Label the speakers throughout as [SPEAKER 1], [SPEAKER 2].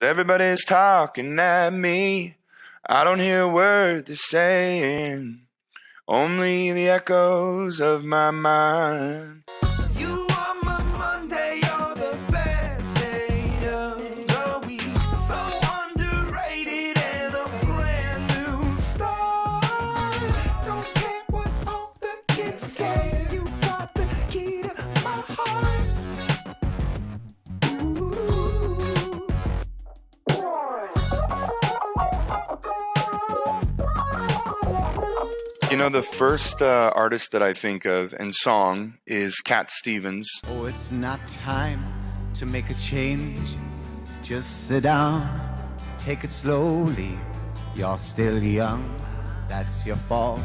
[SPEAKER 1] Everybody's talking at me. I don't hear a word they're saying, only the echoes of my mind. You are my Monday, you're the best day of the week. So underrated and a brand new start. Don't care what all the kids say, you got the key to my heart. You know, the first artist that I think of and song is Cat Stevens.
[SPEAKER 2] Oh, it's not time to make a change. Just sit down, take it slowly. You're still young, that's your fault.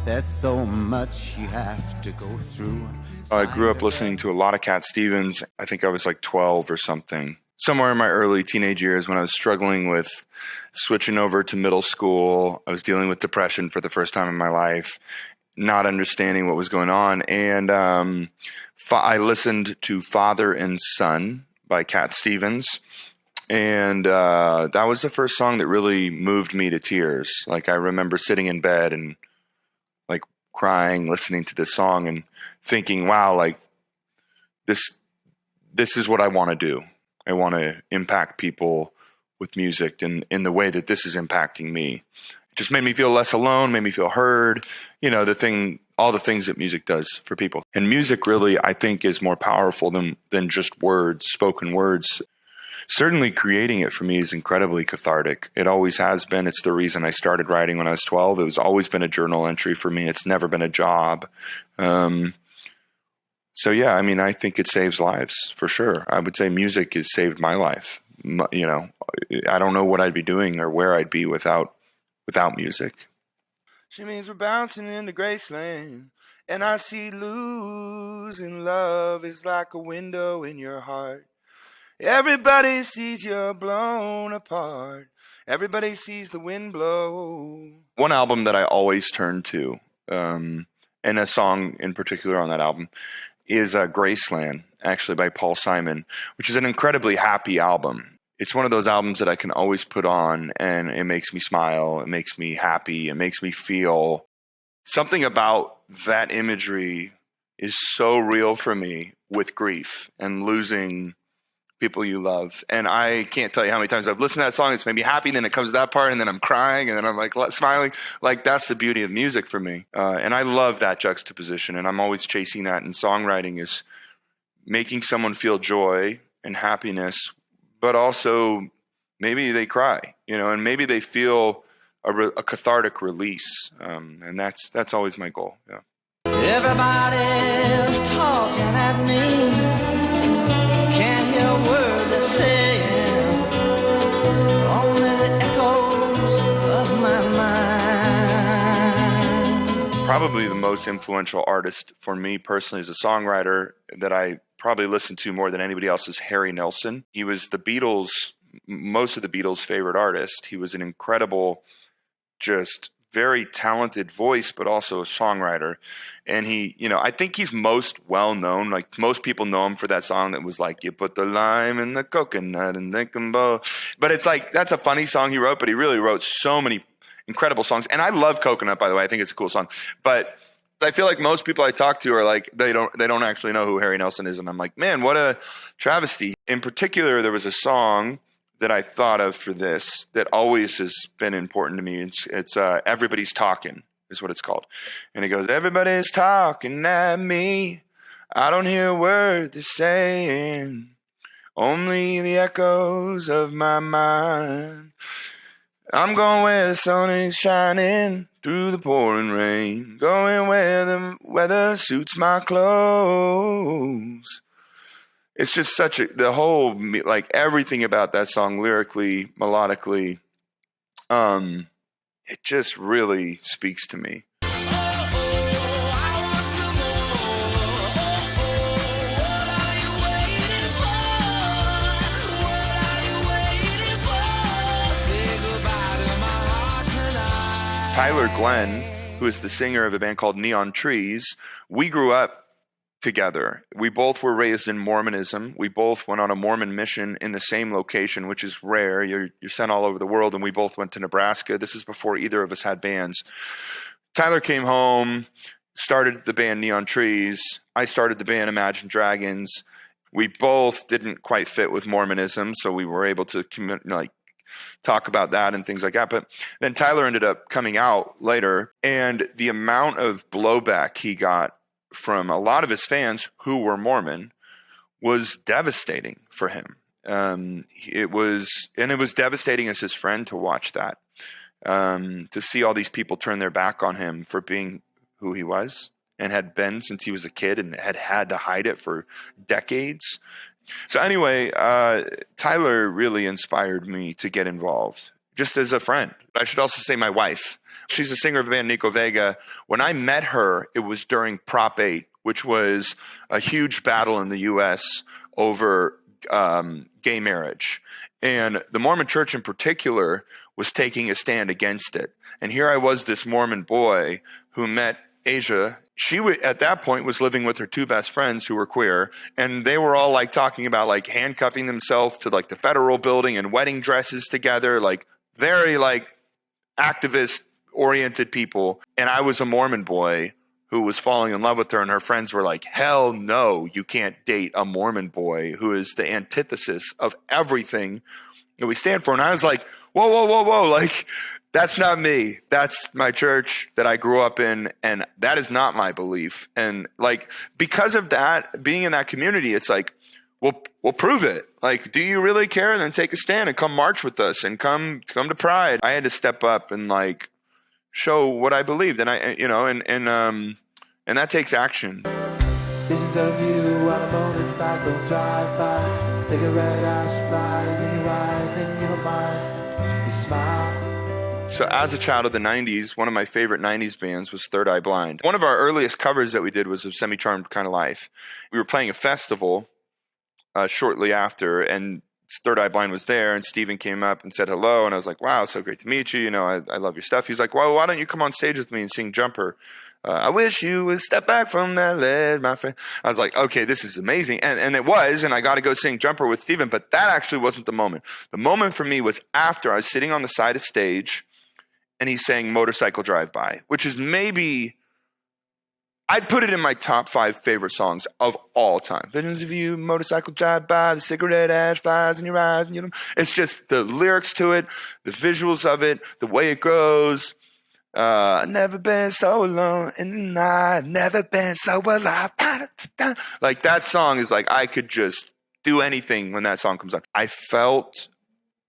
[SPEAKER 2] There's so much you have to go through.
[SPEAKER 1] I grew up listening to a lot of Cat Stevens. I think I was like 12 or something. Somewhere in my early teenage years when I was struggling with switching over to middle school. I was dealing with depression for the first time in my life, not understanding what was going on. And I listened to Father and Son by Cat Stevens. And that was the first song that really moved me to tears. Like, I remember sitting in bed and like crying, listening to this song and thinking, wow, like this is what I want to do. I want to impact people with music and in the way that this is impacting me. It just made me feel less alone, made me feel heard, all the things that music does for people. And music really, I think, is more powerful than just words, spoken words. Certainly creating it for me is incredibly cathartic. It always has been. It's the reason I started writing when I was 12. It was always been a journal entry for me. It's never been a job. So yeah, I mean, I think it saves lives for sure. I would say music has saved my life. I don't know what I'd be doing or where I'd be without music. She means we're bouncing into Graceland, and I see losing love is like a window in your heart. Everybody sees you're blown apart. Everybody sees the wind blow. One album that I always turn to, and a song in particular on that album, is Graceland, actually by Paul Simon, which is an incredibly happy album. It's one of those albums that I can always put on and it makes me smile, it makes me happy, it makes me feel something about that imagery is so real for me with grief and losing people you love. And I can't tell you how many times I've listened to that song. It's made me happy. Then it comes to that part and then I'm crying and then I'm like smiling. Like, that's the beauty of music for me. And I love that juxtaposition. And I'm always chasing that. And songwriting is making someone feel joy and happiness, but also maybe they cry, and maybe they feel a cathartic release. And that's always my goal. Yeah.
[SPEAKER 3] Everybody's talking at me. Can't hear a word they're saying, only the echoes of my mind.
[SPEAKER 1] Probably the most influential artist for me personally as a songwriter that I probably listen to more than anybody else is Harry Nilsson. He was most of the Beatles' favorite artist. He was an incredible, just very talented voice, but also a songwriter. And he, I think he's most well known. Like, most people know him for that song that was like, you put the lime in the coconut and they can both. But it's like, that's a funny song he wrote, but he really wrote so many incredible songs. And I love Coconut, by the way. I think it's a cool song. But I feel like most people I talk to are like, they don't actually know who Harry Nilsson is. And I'm like, man, what a travesty. In particular, there was a song that I thought of for this that always has been important to me. It's Everybody's Talking is what it's called. And it goes, everybody's talking at me. I don't hear a word they're saying, only the echoes of my mind. I'm going where the sun is shining through the pouring rain, going where the weather suits my clothes. It's just the whole, like, everything about that song, lyrically, melodically, it just really speaks to me. Tyler Glenn, who is the singer of a band called Neon Trees, we grew up together. We both were raised in Mormonism. We both went on a Mormon mission in the same location, which is rare. You're sent all over the world, and we both went to Nebraska. This is before either of us had bands. Tyler came home, started the band Neon Trees. I started the band Imagine Dragons. We both didn't quite fit with Mormonism, so we were able to talk about that and things like that. But then Tyler ended up coming out later, and the amount of blowback he got from a lot of his fans who were Mormon was devastating for him. It was devastating as his friend to watch that, to see all these people turn their back on him for being who he was and had been since he was a kid and had to hide it for decades. So anyway, Tyler really inspired me to get involved, just as a friend. I should also say my wife. She's a singer of the band Nico Vega. When I met her, it was during Prop 8, which was a huge battle in the U.S. over gay marriage. And the Mormon Church in particular was taking a stand against it. And here I was, this Mormon boy who met Asia. She at that point was living with her two best friends who were queer, and they were all like talking about like handcuffing themselves to like the federal building and wedding dresses together, like very like activist oriented people. And I was a Mormon boy who was falling in love with her, and her friends were like, hell no, you can't date a Mormon boy who is the antithesis of everything that we stand for. And I was like, whoa, like, that's not me. That's my church that I grew up in, and that is not my belief. And like, because of that, being in that community, it's like, we'll prove it. Like, do you really care? And then take a stand and come march with us and come to Pride. I had to step up and like show what I believed, and and that takes action.
[SPEAKER 4] Visions of you on a motorcycle drive by, cigarette ash flies in your eyes, in your mind, you smile.
[SPEAKER 1] So as a child of the 90s, one of my favorite 90s bands was Third Eye Blind. One of our earliest covers that we did was of Semi-Charmed Kind of Life. We were playing a festival shortly after, and Third Eye Blind was there, and Steven came up and said hello, and I was like, wow, so great to meet you. I love your stuff. He's like, well, why don't you come on stage with me and sing Jumper? I wish you would step back from that lid, my friend. I was like, okay, this is amazing. And it was, and I got to go sing Jumper with Steven, but that actually wasn't the moment. The moment for me was after I was sitting on the side of stage, and he sang Motorcycle Drive-By, which is maybe, I'd put it in my top 5 favorite songs of all time. Visions of you, Motorcycle Drive-By, the cigarette ash flies in your eyes. It's just the lyrics to it, the visuals of it, the way it goes. I've never been so alone in the night, never been so alive. Like, that song is like, I could just do anything when that song comes on. I felt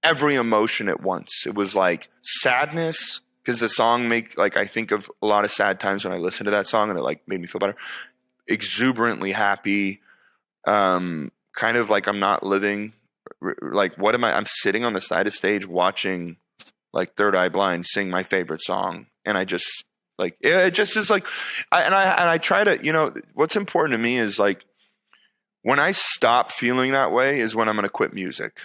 [SPEAKER 1] every emotion at once. It was like sadness, because the song I think of a lot of sad times when I listen to that song, and it like made me feel better. Exuberantly happy, kind of like I'm not living. Like, what am I? I'm sitting on the side of stage watching like Third Eye Blind sing my favorite song, and I just like it just is like, I try to, what's important to me is like, when I stop feeling that way is when I'm going to quit music.